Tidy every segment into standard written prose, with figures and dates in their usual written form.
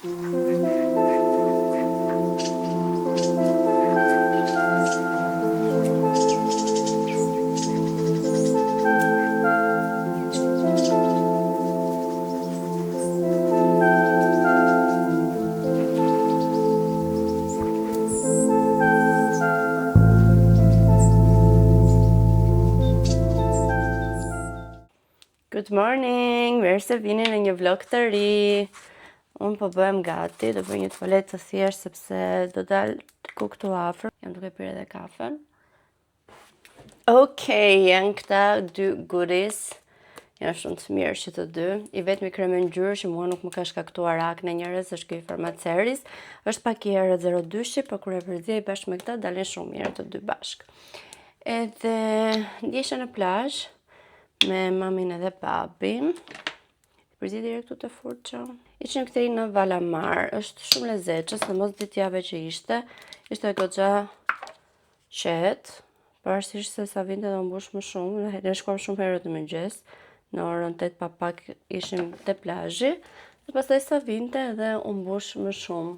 Good morning, mirë se vini në një vlog të ri. Unë po bëhem gati, do bëj një tualet të thjesht sepse do dal ku këtu afër. Jam duke pirë edhe kafen. Okej, janë këta dy goodies. Janë shumë të mirë që të dy. I vetmi krem ngjyrë që mua nuk më ka shkaktuar akne njerëz është ky Farmaceris. Është pak i erë 02, por kur e përzjej bashkë me këtë dalin shumë mirë të dy bashkë. Edhe ndjesha në plazh me mamin edhe babin. Përzi direkt këtu të furça. Ishim këtej në Valamar. Është shumë lezetshëm, sidomos ditëjave që ishte. Ishte goxha qetë, pavarësisht se sa vinte do mbush më shumë. Ne shkuam shumë herë të mëngjes. Në orën 8 pa pak ishim te plazhi. Dhe pastaj sa vinte edhe u mbush më shumë.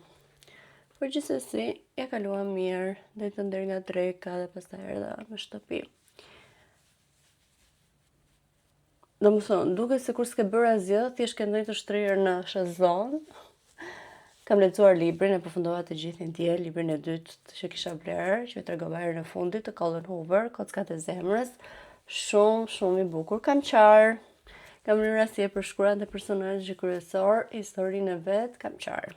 Por gjithsesi, ja kaluam mirë, deri nga dreka dhe pastaj erdha në shtëpi. Do më thonë, duke se kur s'ke bërë asgjë, thjesht ke ndonjë të shtrirë në shezon. Kam lexuar librin, e përfundova të gjithë një librin e dytë që kisha blerë, që e tregova herën e fundit të Colin Hoover, Kockat e zemrës. Shumë i bukur. Kam qarë. Kam mënyra si e përshkruan te personazhi kryesor, historinë e vet, kam qarë.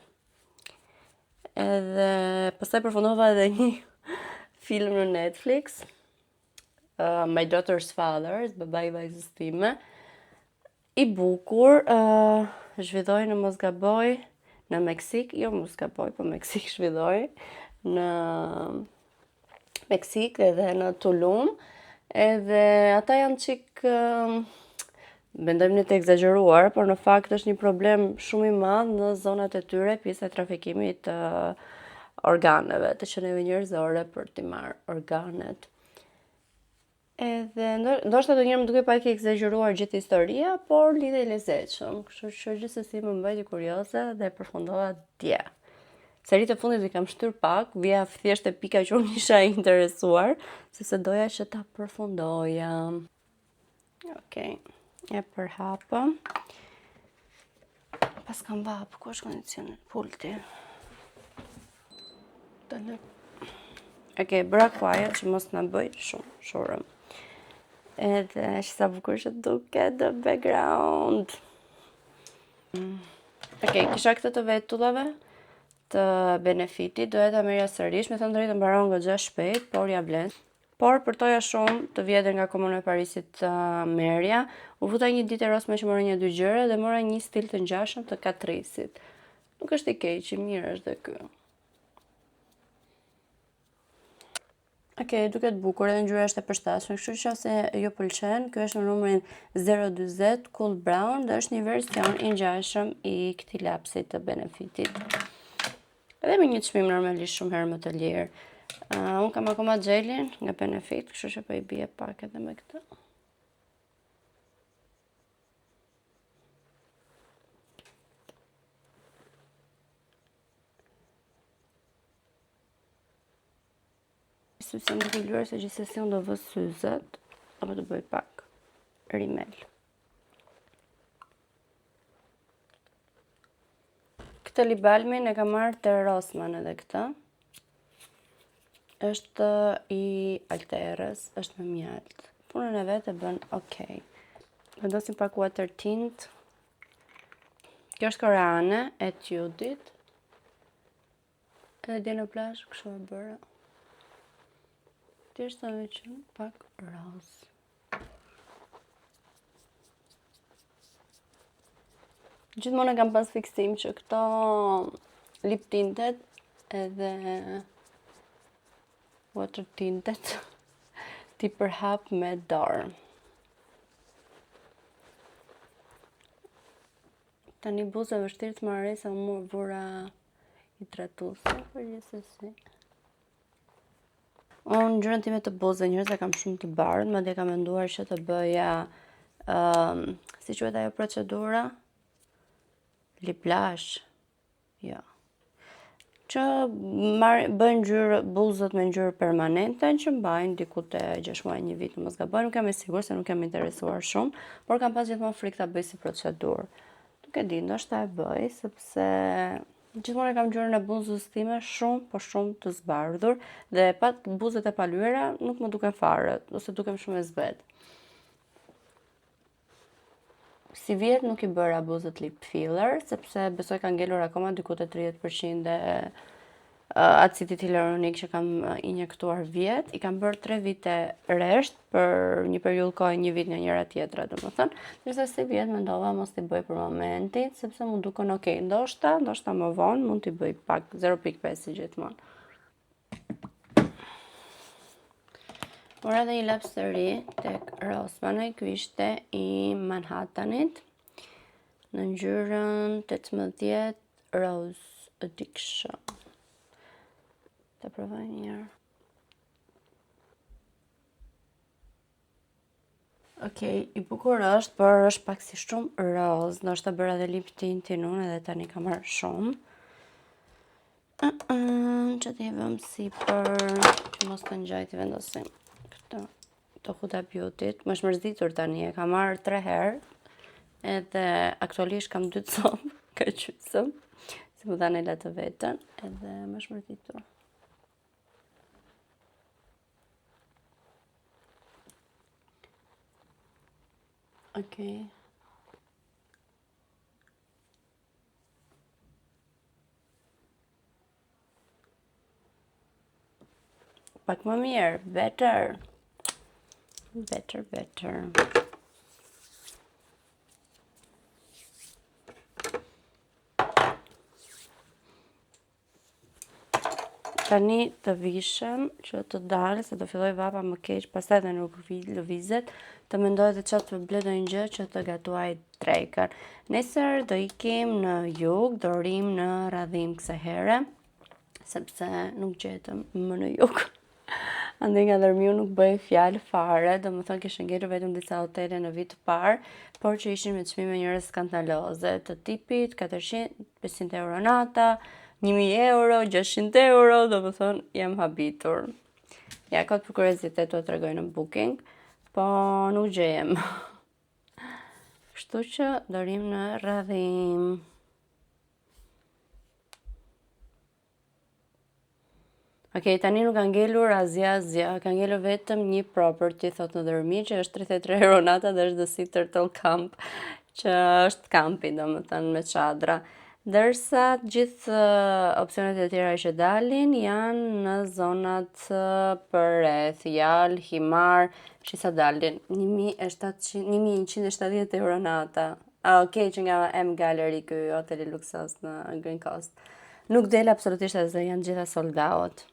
Edhe pastaj përfundova edhe një film në Netflix, My Daughter's Father, babai i vajzës time. I bukur, zhvidoj në mos gaboj në Meksik, jo mos gaboj, po Meksik zhvidoj në Meksik edhe në Tulum, edhe ata janë qik, mendojmë një të egzageruar, por në fakt është një problem shumë i madh në zonat e tyre, pjesa e trafikimit të organeve, të qenieve njerëzore për t'i marrë organet. Edhe ndoshta ndonjëherë më duket pak e egzageruar gjithë historia, por lidhej lezetshëm. Kështu që gjithsesi më mbajti kurioze dhe e përfundova dje. Seritë e fundit i kam shtyr pak, vija thjesht e pika që unë isha interesuar, sepse doja që ta përfundoja. Okej, e përhapëm. Pas kam vap, ku është kondicionet? Pulti. Okej, bëra quiet që mos na bëj shumë shurëm. Edhe që sa bukur që duket the background. Okej, kisha këtë të vetullave të Benefitit, doja ta merrja sërish, me thënë drejtën mbaron goxha shpejt, por ja blen. Por përtoja shumë të vjetër nga Komuna e Parisit merrja. U futa një ditë erosme që mora një dy gjëra dhe mora një stil të ngjashëm të Catrice'it. Nuk është i keq, i mirë është dhe ky. Okej, duket bukur edhe ngjyra është e përshtatshme, kështu që nëse ju pëlqen, ky është në numrin 020 Cool Brown dhe është një version i ngjashëm i këtij lapsit të Benefitit. Edhe me një çmim normalisht shumë herë më të lirë. Unë kam akoma gelin nga Benefit, kështu që po i bie pak edhe me këtë. Sepse më duke luar se gjithsesi unë do vë syzet, apo do bëj pak rimel. Këtë libalmin e kam marrë te Rossmann edhe këtë. Është i Alterës, është me mjalt. Punën e vet e bën okay. Vendosim pak water tint. Kjo është koreane e Tudit. Edhe dje në plazh kështu e bëra. Thjesht ta veçëm pak roz. Gjithmonë kam pas fiksim që këto lip tintet edhe water tintet ti përhap me dorë. Tani buzë e vështirë të marrë sa më vura hidratuese, por gjithsesi. Unë ngjyrën time të buzë njerëz e kam shumë të bardhë, madje kam menduar që të bëja si quhet ajo procedura? Lip blush. Jo. Që bëjnë ngjyrë buzët me ngjyrë permanente që mbajnë diku te 6 muaj, 1 vit, mos gaboj, nuk jam e sigurt se nuk jam interesuar shumë, por kam pas gjithmonë frikë ta bëj si procedurë. Nuk e di, ndoshta e bëj sepse gjithmonë e kam ngjyrën e buzës time shumë, po shumë të zbardhur dhe buzët e palyera nuk më duken fare, ose duken shumë e zbet. Si vjet nuk i bëra buzët lip filler, sepse besoj ka ngelur akoma diku te 30% acidit hialuronik që kam injektuar vjet. I kam bërë 3 vite resht për një periudhë kohë, 1 vit nga njëra tjetra, domethënë. Ndërsa si vjet mendova mos t'i bëj për momentin, sepse më dukon okay, ndoshta më vonë mund t'i bëj pak 0.5 si gjithmonë. Mora dhe një laps të ri tek Rossmann, ky ishte i Manhattanit, në ngjyrën 18 Rose Addiction. Ta provoj një herë. Okej, i bukur është, por është pak si shumë roz, ndoshta bëra edhe lip tintin unë edhe tani ka marrë shumë. Që t'i vëm si për që mos të ngjaj t'i vendosim të Huda Beauty-t. Më është mërzitur tani, e kam marrë 3 herë, edhe aktualisht kam 2 copë, ka qysëm, si më dhanë e la të vetën, edhe më është mërzitur. Okej. Pak më mirë, better. Tani të vishem që të dalë, se do filloj vapa më keq, pastaj dhe nuk lëvizet, të mendoj dhe qatë të ble do një gjë që të gatuaj drekën. Nesër do ikim në jug, do rrim në radhim kësaj here, sepse nuk gjetëm më në jug. Ande nga dërmiu nuk bëj fjalë fare, do më thonë kishë ngelur vetëm disa hotele në vit të parë, por që ishin me çmime njëre skandaloze, të tipit 400-500 euro nata, 1000 euro, 600 euro, do më thonë jam habitur. Ja, ka të për kuriozitet të tregoj në booking, po nuk gjejem. Kështu që do rrim në radhim. Okej, tani nuk ka ngelur asgjë, ka ngelur vetëm një property, thot në dërmi, që është 33 euro nata dhe është The Sea Turtle Camp, që është kampi, domethënë me çadra. Dërsa gjithë opsionet e tjera që dalin janë në zonat përreth, Jal, Himar, që sa dalin, 1170 euro nata. Okej, që nga M Gallery, ky hoteli luksos në Green Coast. Nuk del absolutisht asgjë, janë gjitha sold out.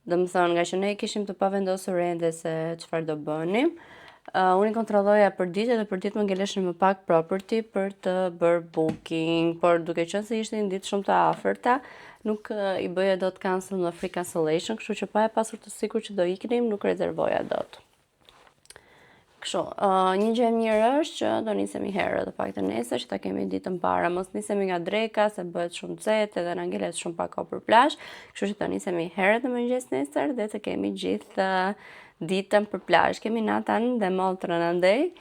Dhe më thonë, nga që ne kishim të pavendosur ende se çfarë do bënim, unë i kontrolloja për ditë dhe për ditë më ngeleshin më pak property për të bërë booking, por duke qenë se ishte një ditë shumë të afërta, nuk i bëja dot cancel në free cancellation, kështu që pa e pasur të sigurt që do iknim, nuk rezervoja dot. Kështu, një gjë e mirë është që do nisemi herë, të paktën nesër që ta kemi ditën para, mos nisemi nga dreka se bëhet shumë nxehtë edhe na ngelet shumë pak kohë për plazh, kështu që do nisemi herët në mëngjes nesër dhe të kemi gjithë ditën për plazh. Kemi Natan dhe motrën andej,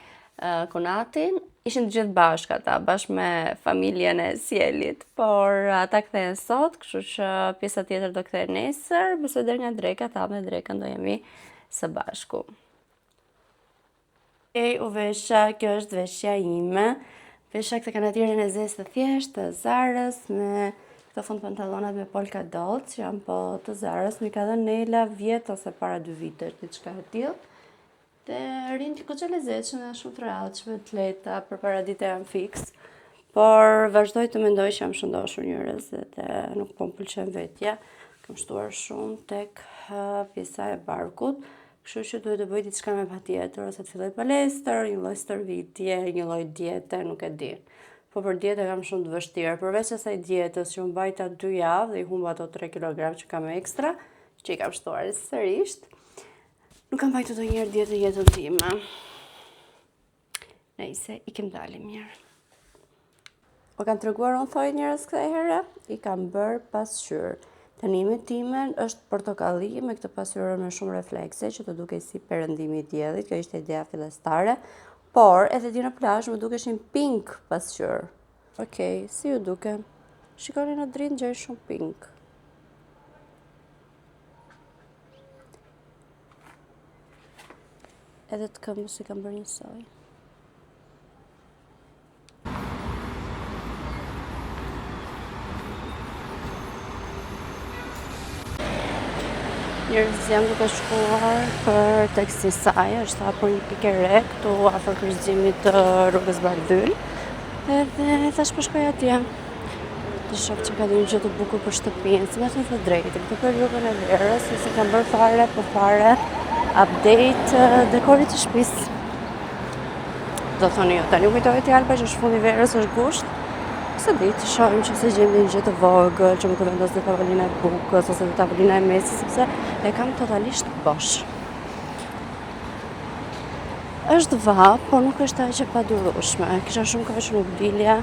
Konatin, ishin të gjithë bashkë ata, bashkë me familjen e Sielit, por ata kthehen sot, kështu që pjesa tjetër do kthehen nesër, besoj deri nga dreka, ta me drekën do jemi së bashku. U vesha, kjo është veshja ime. Vesha këtë kanatirin e zezë të thjesht të Zarës me këto fund pantallonat me polka dot, që janë po të Zarës, mi ka dhënë Nela vjet ose para 2 vite, diçka e tillë. Dhe rinë të këtë lezetshme dhe shumë të rehatshme, të lehta, përpara dite janë fiks. Por vazhdoj të mendoj që jam shëndoshur njerëz dhe nuk po më pëlqen vetja. Kam shtuar shumë tek pjesa e barkut. Kështu që duhet të bëj diçka me patjetër, ose të filloj palestër, një lloj stërvitje, një lloj diete, nuk e di. Po për dietë kam shumë të vështirë. Përveç asaj dietës që u mbajta 2 javë dhe i humba ato 3 kg që kam ekstra, që i kam shtuar sërish, nuk kam mbajtur ndonjëherë dietë jetën time. Nëse i kem dalë mirë. Më kanë treguar unë thoj njerëz kësaj here, i kam bërë pasqyrë. Tani timen është portokalli me këtë pasqyrë me shumë reflekse që të dukej si perëndimi i diellit, kjo ishte ideja fillestare, por edhe di në plazh më dukeshin pink pasqyrë. Okej, si ju duke? Shikoni në dritë gjej shumë pink. Edhe të këmbës i kam bërë njësoj. Njerëz janë duke shkuar për tekstin saj, është hapur një pikë re këtu afër kryqëzimit të rrugës Bardhyl. Edhe thash po shkoj atje. Të shoh që ka një gjë të bukur për shtëpinë, si më thënë të drejtën, këtë periudhën e verës, se kam bërë fare update dekorit të shtëpisë. Do thoni jo, tani u kujtohet Alba që është fundi verës, është gusht. Se di të shohim që se gjejmë një gjë të vogël, që më të vendos dhe tavolina e bukës, ose dhe tavolina e mesit, sepse e kam totalisht bosh. Është vap, po nuk është aq e padurueshme. Kisha shumë kohë që nuk dilja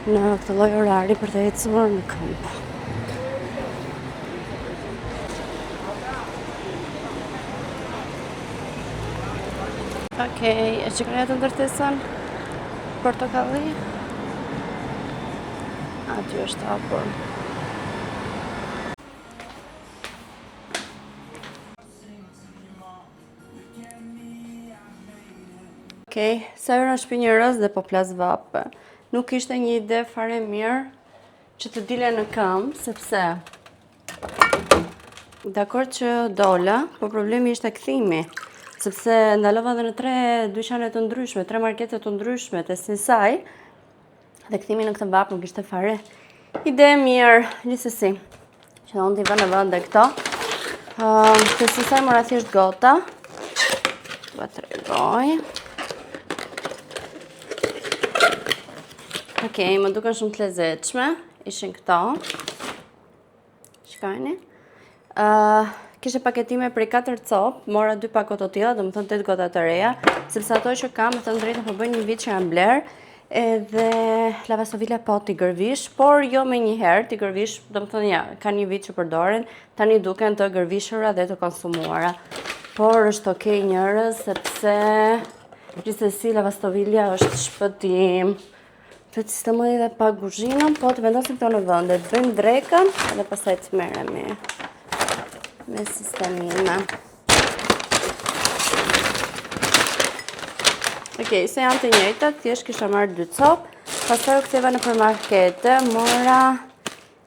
në këtë lloj orari për të ecur në këmbë. Okej, e shikoni atë ndërtesën portokalli? Aty është hapur. Okej, sa ora në shtëpi njerëz dhe po plas vape. Nuk ishte një ide fare mirë që të dile në këmbë, sepse dakor që dola, po problemi ishte kthimi. Sepse ndalova dhe në 3 dyqane të ndryshme, 3 markete të ndryshme të saj, dhe kthimi në këtë vap nuk ishte fare ide mirë, gjithsesi. Që unë t'i vë në vend këto. Të saj mora thjesht gota. Do të tregoj. Okej, më duken shumë të lezetshme. Ishin këto. Shikoni. Kishe paketime prej 4 copë, mora 2 pakot të tilla, domethënë 8 gota të reja, sepse ato që kam, me thënë drejtën, po bëjnë një vit që janë bler, edhe lavastovila po t'i gërvish, por jo me një herë t'i gërvish, domethënë ja, ka një vit që përdoren, tani duken të gërvishura dhe të konsumuara. Por është okej njerëz, sepse gjithsesi lavastovilja është shpëtim. Të sistemoj edhe pak kuzhinën, po të vendosim këto në vende, të bëjmë drekën edhe pastaj të merremi me sistemime. Okej, se janë të njëjtat, thjesht kisha marrë 2 copë, pastaj u ktheva nëpër markete, mora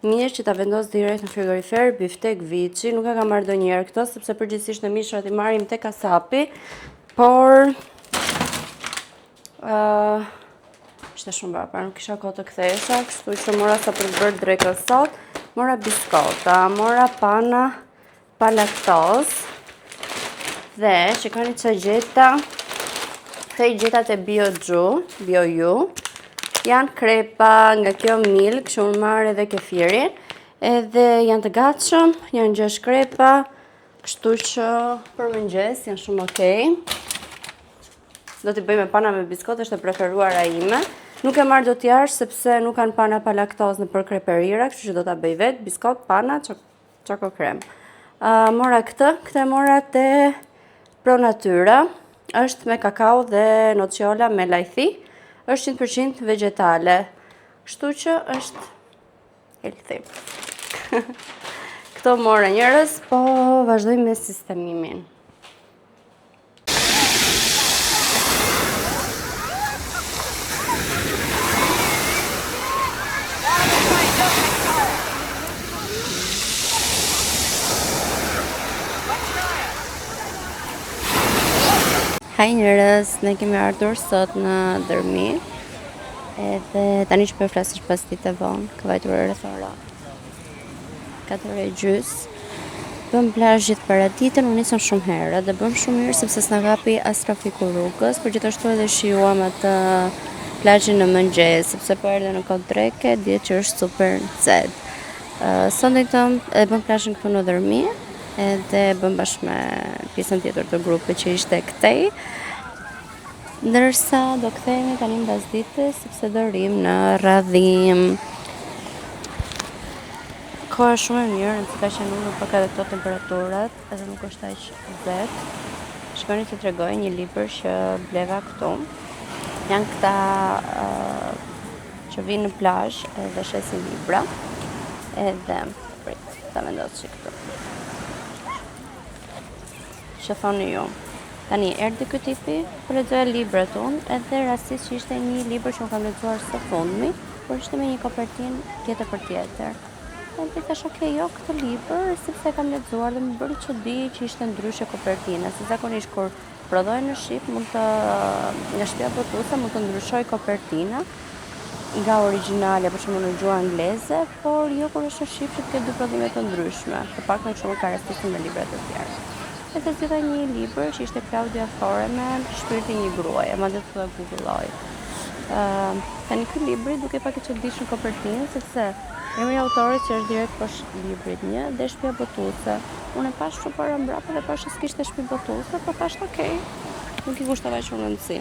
mish që ta vendos direkt në frigorifer, biftek viçi, nuk e kam marrë ndonjëherë këto, sepse përgjithsisht në mishrat i marrim tek kasapi, por ishte shumë brapa, nuk kisha kohë të kthesha, kështu që mora sa për të bërë drekën sot, mora biskota, mora pana pa laktoz, dhe shikoni çfarë gjeta. Këto gjetat e BioJu, janë krepa nga kjo milk, që unë marrë edhe kefirin, edhe janë të gatshëm, janë 6 krepa, kështu që për mëngjes janë shumë okej. Do t'i bëjmë pana me biskot, është e preferuara ime. Nuk e marrë do t'jash, sepse nuk kanë pana pa laktoz në për kreperira, kështu që do t'a bëj vetë, biskot, pana, çoko krem. Mora këtë mora te Pro Natura, është me kakao dhe nociola me lajthi, është 100% vegetale, kështu që është healthy. Këto mora njerëz, po vazhdojmë me sistemimin. Haj njerëz, ne kemi ardhur sot në dërmi, edhe tani që për flasësh pas ditë e vonë, ka vajtur rreth ora 4:30. Bëm plazh gjithë paraditën, unë nisëm shumë herë dhe bëm shumë mirë sepse s'na kapi as trafiku rrugës, por gjithashtu edhe shijuam atë plazhin në mëngjes, sepse po erdhe në kohë dreke, dihet që është super nxehtë. Sonte e bëm plazhin këtu në dërmi, edhe bëm bashkë me pjesën tjetër të grupit që ishte këtej. Ndërsa do kthehemi tani mbas ditës sepse do rrim në radhim. Koha shumë e mirë, nëse ka qenë unë pak edhe këto temperaturat, edhe nuk është aq zet. Shkoni të tregoj një libër që bleva këtu. Janë këta që vinë në plazh dhe shesin libra. Edhe prit, ta vendos që këtu. Që thoni ju. Tani erdhi ky tipi, po lexoja librat unë, edhe rastisht që ishte një libër që unë kam lexuar së fundmi, por ishte me një kopertinë tjetër për tjetër. Edhe thash, okay, jo këtë libër, sepse kam lexuar dhe më bëri çudi që ishte ndryshe kopertina, se zakonisht kur prodhohen në shqip mund të nga shtëpia botuese mund të ndryshoj kopertina nga origjinale, për shembull në gjuhën angleze, por jo kur është në shqip që ke dy prodhime të ndryshme. Të paktën kështu ka rastisur me libra të tjerë. Edhe zgjidha një libër që ishte Claudia Foreman, Shpirti i një gruaje, madje të googloj. Tani ky libri duke pak e çuditshëm kopertinë, sepse emri i autorit që është direkt poshtë librit një dhe shtëpia botuese. Unë e pash shumë para mbrapa dhe pash se kishte shtëpi botuese, por thash okay, nuk i kushtova shumë rëndësi.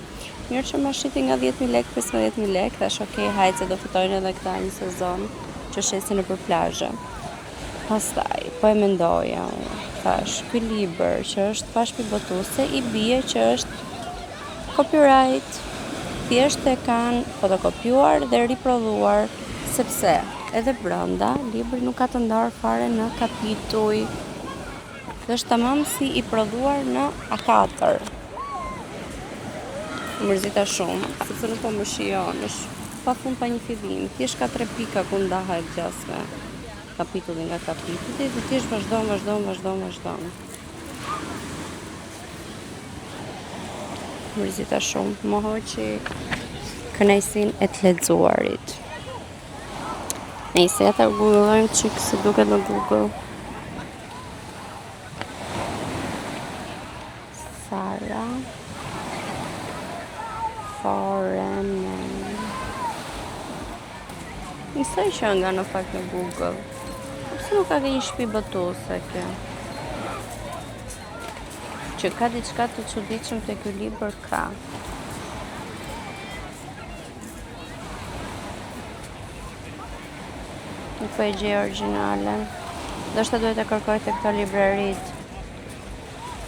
Mirë që më shiti nga 10.000 lekë, 15.000 lekë, thash okay, hajt se do fitojnë edhe këta një sezon që shesin nëpër plazhe. Pastaj, po e mendoja, thash, ky libër që është pa shtëpi botuese i bie që është copyright, thjesht e kanë fotokopjuar dhe riprodhuar, sepse edhe brenda libri nuk ka të ndarë fare në kapituj. Dhe është tamam si i prodhuar në A4. Mërzita shumë, sepse nuk po më shijon, është pafund pa një fillim, thjesht ka 3 pika ku ndahet gjasme. Kapitulli nga kapitulli dhe thjesht vazhdon. Mërzita shumë, më hoqi kënaqësinë e të lexuarit. Nëse ata googlojmë çik se duket në Google. Sara Foreman. Nisaj që nga në fakt në Google. Pse nuk ka një shtëpi botuese kjo? Që ka diçka të çuditshëm te ky libër ka. Nuk po e gjej origjinale. Ndoshta duhet e kërkoj te këto librarit.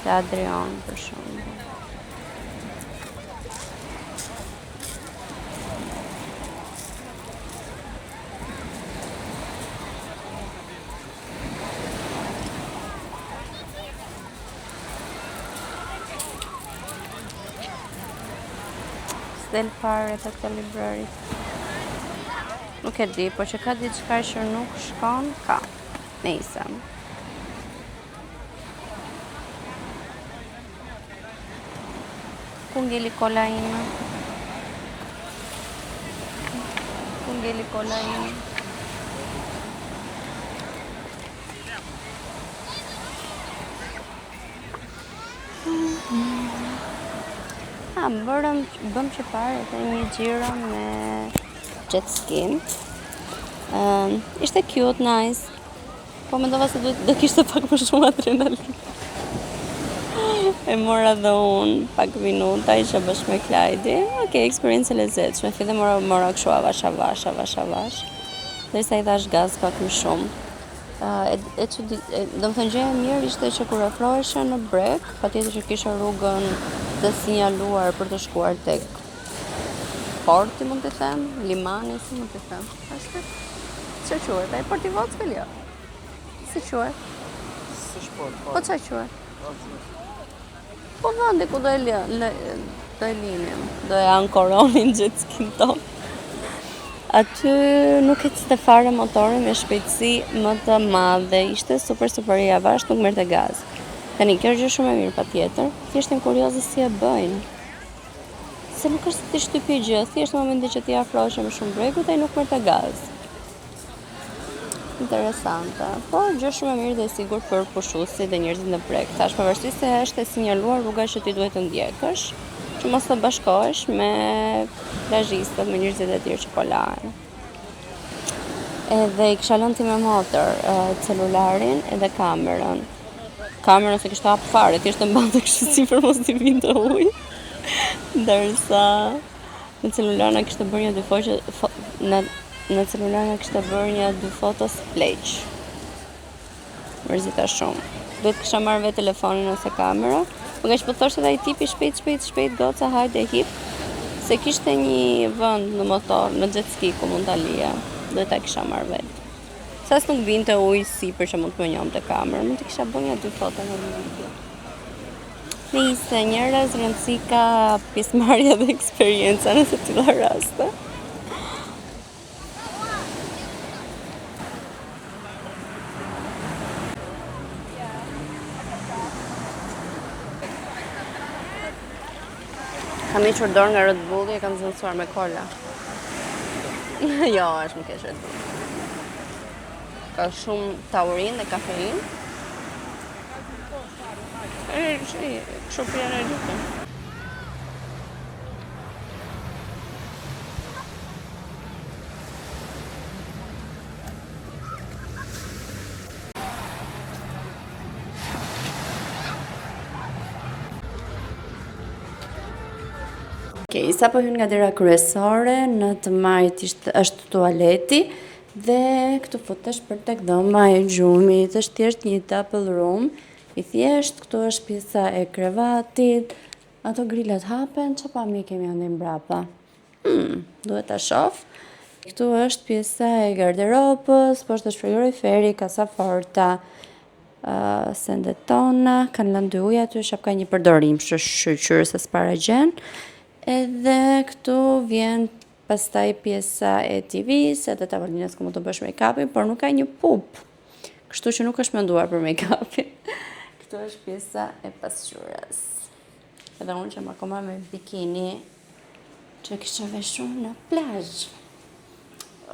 Te Adrian për shembull. Del fare të këto librarit. Nuk e di, po që ka diçka që nuk shkon, ka. Nejse. Ku ngeli kola ime? Bëm që parë edhe një gjiro me jet ski. Ishte cute, nice. Po mendova se do kishte pak më shumë adrenalinë. E mora dhe unë pak minuta isha bashkë me Klajdi. Okej, eksperiencë e lezetshme. Fillim mora kështu avash. Derisa i dhash gaz pak më shumë. Domethënë gjëja e mirë ishte që kur ofroheshe në breg, patjetër që kisha rrugën të sinjaluar për të shkuar tek porti, mund të them, limani, si mund të them. Ashtu. Çfarë quhet? Ai porti Vockël jo. Si quhet? Si sport. Po çfarë quhet? Po vendi ku do e linim, do e ankoronin jet skin ton. Aty nuk ecte fare motori me shpejtësi më të madhe, ishte super i avasht, nuk merrte gaz. Tani kjo është gjë shumë e mirë patjetër, thjesht jam kurioze si e bëjnë. Se nuk është se ti shtypi gjë, thjesht në momentin që ti afrohesh me shumë bregut, ai nuk merrte gaz. Interesante, po gjë shumë e mirë dhe sigur për pushuesit dhe njerëzit në breg. Tash pavarësisht se është e sinjaluar rruga që ti duhet të ndjekësh, që mos të bashkohesh me plazhistët, me njerëzit e tjerë që po lahen. Edhe i kisha lënë ti me motor celularin edhe kamerën se kishte hap fare, thjesht e mbante kështu si për mos t'i vinte ujë. Ndërsa në celular na kishte bërë një dy në celular na kishte bërë një dy foto spleq. Mërzita shumë. Duhet kisha marrë vetë telefonin ose kamera, por nga që po thoshte edhe ai tipi shpejt goca hajde hip, se kishte një vend në motor, në jet ski ku mund ta lija. Duhet ta kisha marrë vetë. Sa nuk vinte ujë sipër që mund të më njohte kamera, mund të kisha bërë një dy foto në video. Nisë, njerëz rëndësi ka pjesëmarrja dhe eksperienca në të tilla raste. Kam hequr dorë nga Red Bulli e kam zënësuar me kola. Jo, është më keq Red Bull. Ka shumë taurin dhe kafein. Kështu për energjike. Okej, sa po hyn nga dera kryesore, në të majt është tualeti dhe këtu futesh për tek dhoma e gjumit, është thjesht një double room, i thjesht, këtu është pjesa e krevatit, ato grilat hapen, që pa mi kemi andej mbrapa? Duhet ta shoh. Këtu është pjesa e garderobës, poshtë është frigoriferi, kasaforta, sendet tona, kanë lënë dy ujë aty, shap ka një përdorim shqyrës së sparagjen. Edhe këtu vjen pastaj pjesa e TV-s, edhe tavolinës ku mund të bësh make-upin, por nuk ka një pup. Kështu që nuk është menduar për make-upin. Këtu është pjesa e pasqyrës. Edhe unë që më akoma me bikini që kisha veshur në plazh.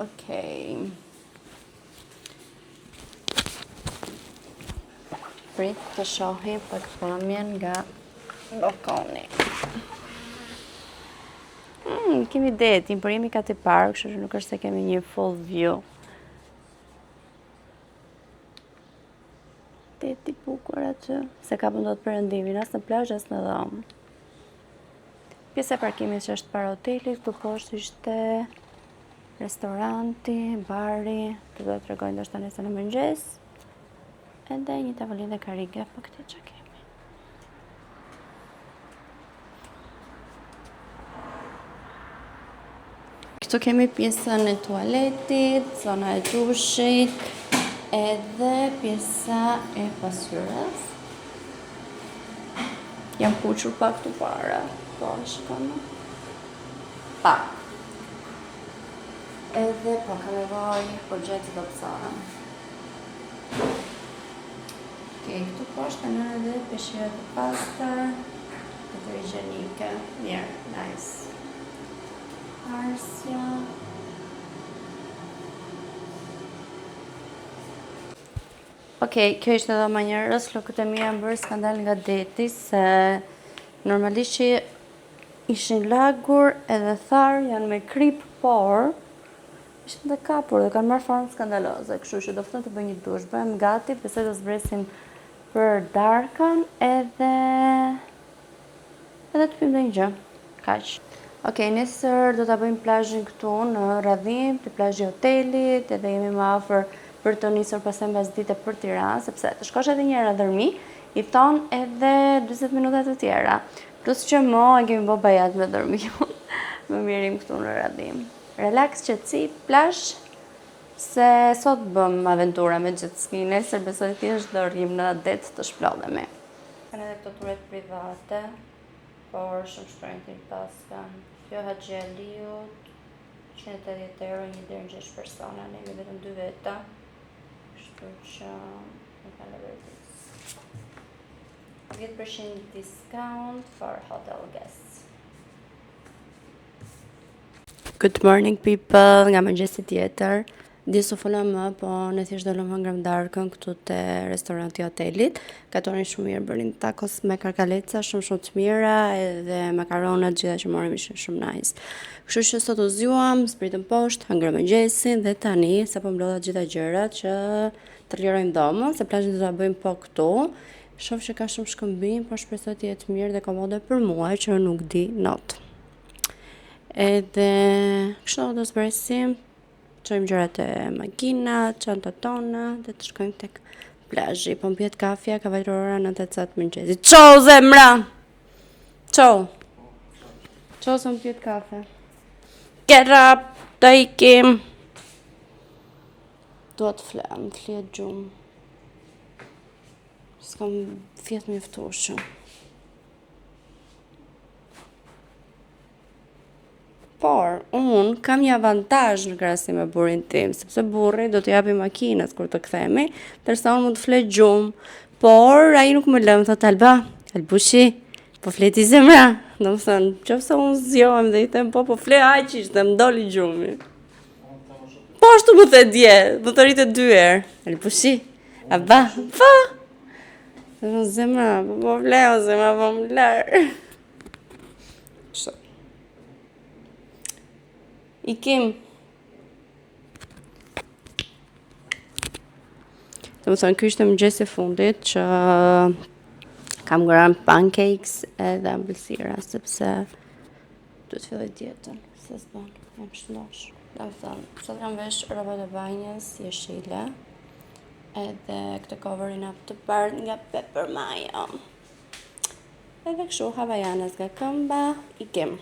Okej. Prit të shohim pak pamjen nga balkoni. Kemi detin, por jemi kati park, kështu që nuk është se kemi një full view. Deti bukur aty, se ka pëndot perëndimin, as në plazh, as në dhomë. Pjesa e parkimit që është para hotelit, këtu poshtë ishte restoranti, bari, të do të tregoj ndoshta nesër në mëngjes, edhe një tavolinë dhe karige, po këtë që kemi. Këtu kemi pjesën e tualetit, zona e dushit, edhe pjesa e pasqyrës. Jam kuqur pak këtu para, po shikoni. Pak. Edhe po ka nevojë për gjatë të dobësara. Okej, këtu poshtë kanë edhe peshqira të pastër, edhe higjienike. Mirë, nice. Arsja. Okej, kjo ishte edhe më njerëz, flokët e mia bërë skandal nga deti, se normalisht që ishin lagur edhe tharë, janë me krip, por ishin dhe kapur dhe kanë marrë formë skandaloze, kështu që do fton të bëj një dush, bëhem gati, besoj do zbresim për darkën edhe të pim dhe një gjë, kaq. Okej, nesër do ta bëjmë plazhin këtu në radhim të plazhi hotelit, edhe jemi më afër për të nisur pastaj mbas dite për Tiranë, sepse të shkosh edhe një herë dërmi, i thon edhe 40 minuta të tjera. Plus që mo e kemi bë bajat me dërmiun. Më mirim këtu në radhim. Relax, qetësi, plazh, se sot bëm aventura me jet ski, nesër besoj thjesht do rrim në det të shplodhemi. Kanë edhe këto turet private, por shumë shtrojnë të taskan. Kjo Haxhi Aliut, 180 euro, një deri në 6 persona, ne jemi vetëm 2 veta. Kështu që më kanë vërtet. 10% discount for hotel guests. Good morning people, nga mëngjesi tjetër. Disu fola më, po në thjesht do lëmë ngrëm darkën këtu te restoranti hotelit. Gatonin shumë mirë, bërin tacos me karkaleca, shumë të mira, edhe makaronat gjitha që morim ishin shumë nice. Kështu që sot u zgjuam, zbritëm poshtë, hëngrëm mëngjesin dhe tani sapo mblodha gjitha gjërat që të lirojmë dhomën, se plazhin do ta bëjmë po këtu. Shoh që ka shumë shkëmbim, por shpresoj të jetë mirë dhe komode për mua që nuk di not. Edhe kështu do zbresim, çojmë gjërat e makina, çantat tona dhe të shkojmë tek plazhi. Po m'pjet kafja, ka vajtur ora 9:00 mëngjesit. Çau zemra. Çau. Çau sa m'pjet kafe. Get up, të ikim. Dua të flam, fliet gjumë. S'kam fjet mjaftueshëm. Por, unë kam një avantazh në krahasim me burrin tim, sepse burri do të japi makinës kur të kthehemi, ndërsa unë mund të flet gjumë. Por, ai nuk më lë, më thot Albushi, po fleti zemra. Domethënë, nëse unë zgjohem dhe i them po fle aqisht dhe më doli gjumi. Po ashtu më the dje, do të rritet 2 herë. Albushi, po. Zemra, po fleo zemra, po më lër. Kështu. Ikim. Domethënë, ky ishte mëngjesi i fundit që kam ngrënë pancakes edhe ëmbëlsira, sepse duhet filloj dietën, se s'bën, jam shëndosh. Domethënë, sot kam vesh rrobat e banjës jeshile, edhe këtë coverin up të bardhë nga Pepper Mayo. Edhe kështu, havajanas nga këmba, ikim.